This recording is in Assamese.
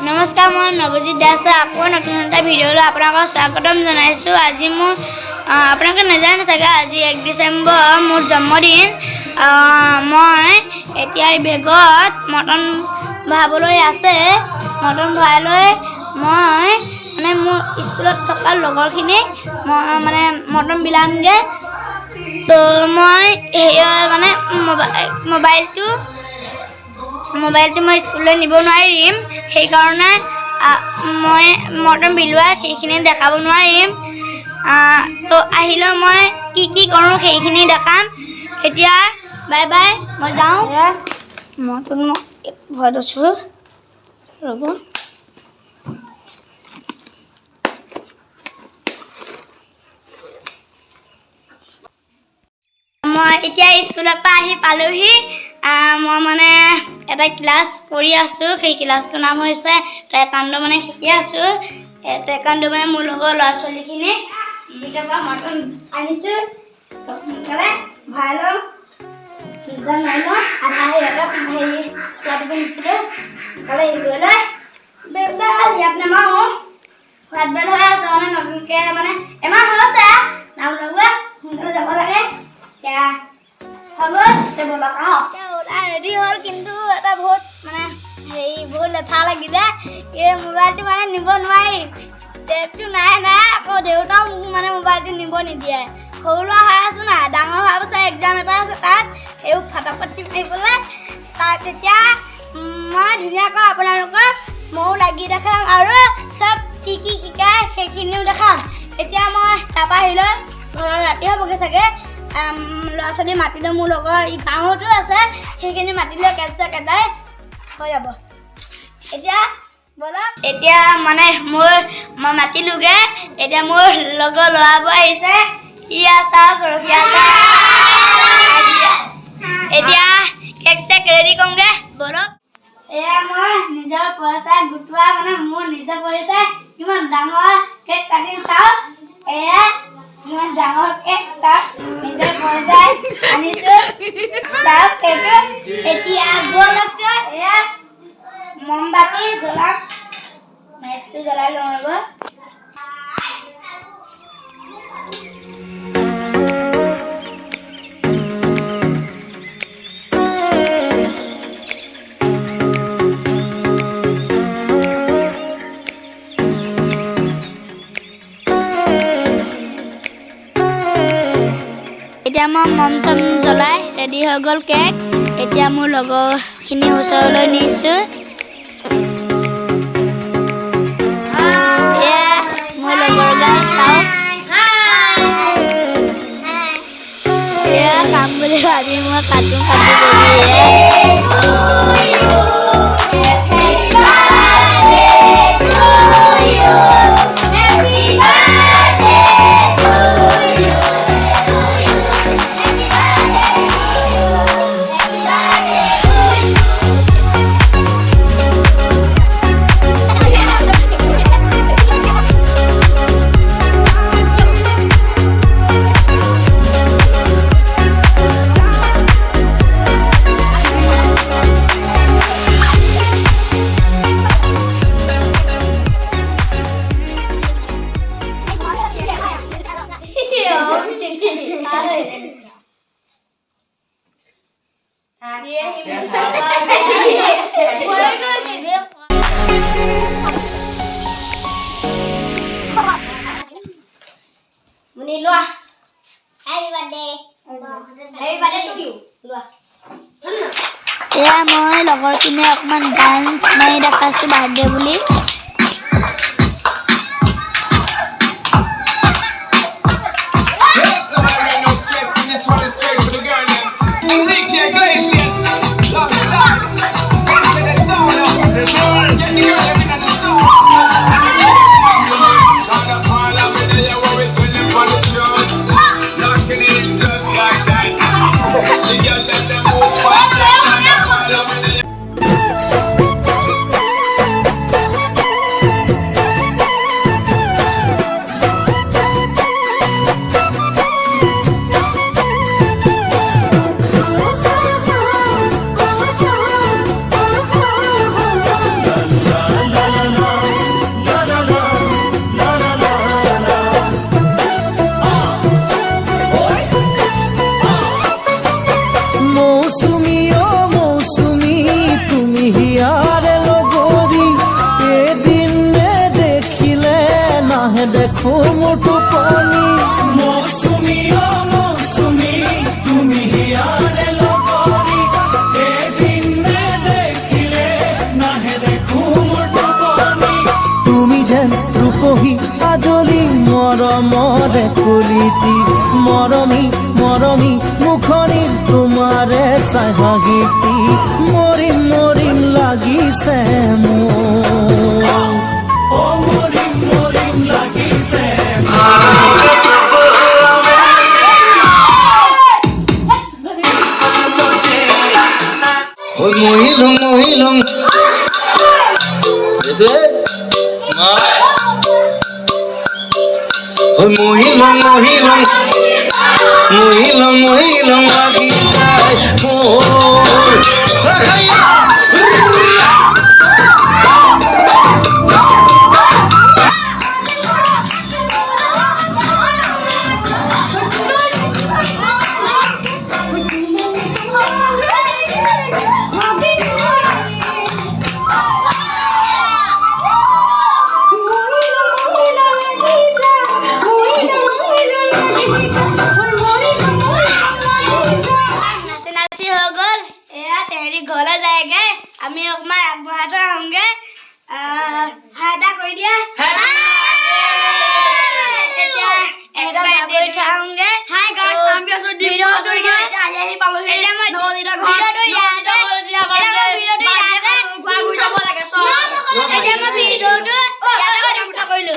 নমস্কাৰ, মই নৱজিত দাসে আকৌ নতুন এটা ভিডিঅ'লৈ আপোনালোকক স্বাগতম জনাইছোঁ। আজি মোৰ আপোনালোকে নাজানে চাগে, আজি 1 ডিচেম্বৰ মোৰ জন্মদিন। মই এতিয়া বেগত মটন ভৰাবলৈ আছে। মটন ভৰাই লৈ মই মোৰ স্কুলত থকা লগৰখিনি মই মটন বিলামগৈ। তো মই মোবাইলটো মই স্কুললৈ নিব নোৱাৰিম, সেইকাৰণে মই মটন বিলোৱা সেইখিনি দেখাব নোৱাৰিম। তো আহিলেও মই কি কৰোঁ সেইখিনি দেখাম। এতিয়া বাই বাই, মই যাওঁ। মটন মই ভৰাই দিছোঁ, ৰ'ব। মই এতিয়া স্কুলৰ পৰা আহি পালোহি। মই এটা ক্লাছ কৰি আছোঁ। সেই ক্লাছটোৰ নাম হৈছে টাইকাণ্ডো, শিকি আছোঁ। টাইকাণ্ডো মোৰ লগৰ ল'ৰা ছোৱালীখিনি পৰা মটন আনিছোঁ। সোনকালে ভৰাই লওঁ, মাৰি লওঁ। আধা চোৱাটো পিন্ধিছিলোঁ, সোনকালে হেৰি কৰি লৈ ইয়াত নামাৰো। সোৱাদ বেল হৈ আছে, নতুনকৈ এমাহ হৈছে নাম লগোৱা। সোনকালে যাব লাগে। ৰেডি হ'ল, কিন্তু এটা বহুত বহুত লেঠা লাগিলে। এই মোবাইলটো নিব নোৱাৰি, টেপটো নাই আকৌ দেউতাও মোক মোবাইলটো নিব নিদিয়ে। সৰু ল'ৰা হৈ আছোঁ নাই, ডাঙৰ হোৱাৰ পাছত এক্সাম এটা আছে, তাত এইবোৰ ফটাফটি মাৰিবলৈ। তেতিয়া মই ধুনীয়াকৈ আপোনালোকক ময়ো লাগি দেখাম আৰু চব কি শিকায় সেইখিনিও দেখাম। এতিয়া মই তাৰপৰা আহিলৈ ঘৰত ৰাতি হ'বগৈ চাগে। ল'ৰা ছোৱালী মাতিলে, মোৰ লগৰ গাঁৱতো আছে, সেইখিনি মাতিলে কেটাই হৈ যাব। এতিয়া ব'লক, এতিয়া মই মাতিলোগৈ। এতিয়া মোৰ লগৰ ল'ৰাবোৰ আহিছে। চাওক এতিয়া কেক চেক ৰেডি কৰোঁগৈ, ব'লক। এয়া মই নিজৰ পইচা গোটোৱা, মোৰ নিজৰ পইচা কিমান ডাঙৰ কেক কাটিম চাওক। এয়া ইমান ডাঙৰ কেক চাওক, নিজৰ পইচাই আনিছোঁ চাওক কেকটো। এতিয়া ব'লকচোন, এয়া মমবাতি জ্বলাম, মেচটো জ্বলাই লওঁ ৰ'ব। এতিয়া মই মম চম জ্বলাই ৰেডি হৈ গ'ল কেক। এতিয়া মোৰ লগৰখিনি ওচৰলৈ নিছোঁ। মোৰ লগৰ গাল চাওক, এয়া খাম বুলি ভাবি মই কাটো এয়া মই লগৰখিনি অকণমান ডান্স মাৰি দেখাইছোঁ বাৰ্থডে বুলি। নেদেখো মোৰ টোপনি মৌচুমী মৌচুমী তুমি হিয়াৰে লগৰী এদিন নেদেখিলে নাহে দেখো মোৰ টোপনি তুমি যেন ৰূপহী আজলি মৰমৰে কলিতি মৰমী মৰমী মুখনি তোমাৰে চাই হাঁহিতি মৰিম মৰিম লাগিছে মোৰ মৰিম মৰিম লাগিছে মহিলং মহিলং মহিলং মহিলং মহিলং মহিলং লাগি যায় মোৰ ঘৰলৈ যায়গে আমি অকমান আগবঢ়াই থৈ আহোঁগে হাই এটা কৰি দিয়া কৰিলো